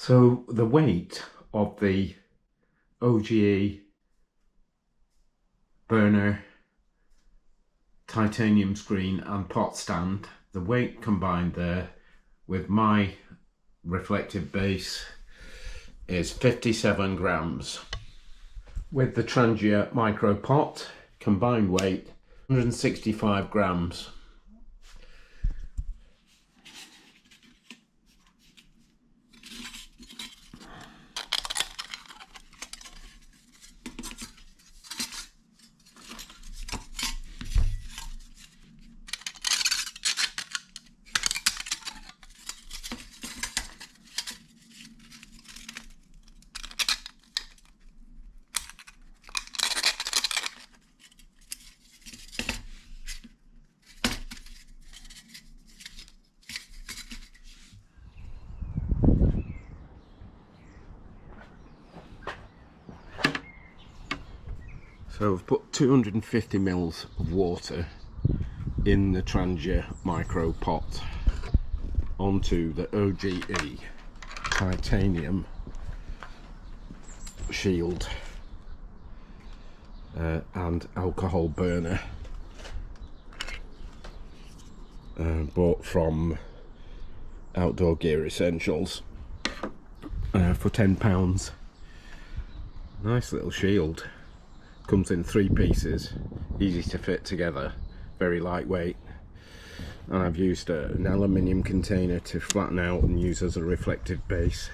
So the weight of the OGE burner, titanium screen and pot stand, the weight combined there with my reflective base is 57 grams. With the Trangia micro pot, combined weight 165 grams. So I've put 250 mils of water in the Trangia micro pot onto the OGE titanium shield and alcohol burner, bought from Outdoor Gear Essentials for £10. Nice little shield. Comes in 3 pieces, easy to fit together, very lightweight, and I've used an aluminium container to flatten out and use as a reflective base.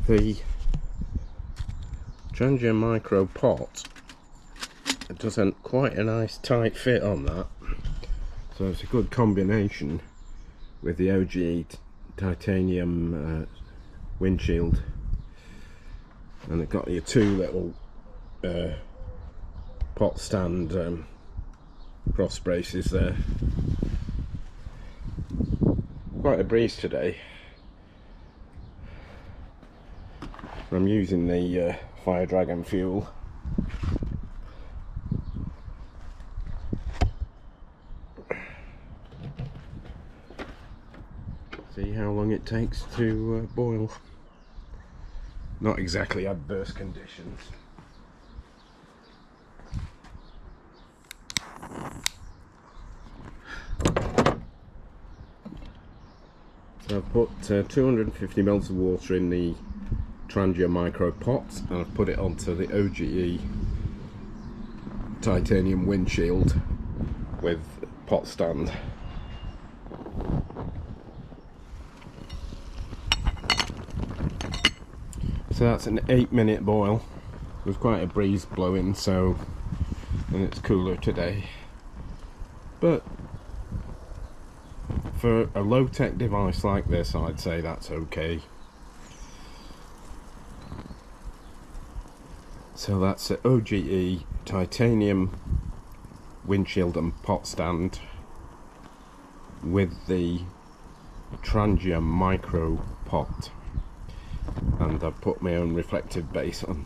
The Trangia micro pot does quite a nice tight fit on that, so it's a good combination with the OGE titanium windshield, and it got your 2 little pot stand cross braces there. Quite a breeze today. I'm using the Fire Dragon fuel. See how long it takes to boil. Not exactly adverse conditions. So I've put 250 mils of water in the Trangia micro pot, and I've put it onto the OGE titanium windshield with pot stand. So that's an 8-minute boil. There's quite a breeze blowing, so, and it's cooler today, but for a low-tech device like this, I'd say that's okay. So that's the OGE titanium windshield and pot stand with the Trangia micro pot, and I've put my own reflective base on.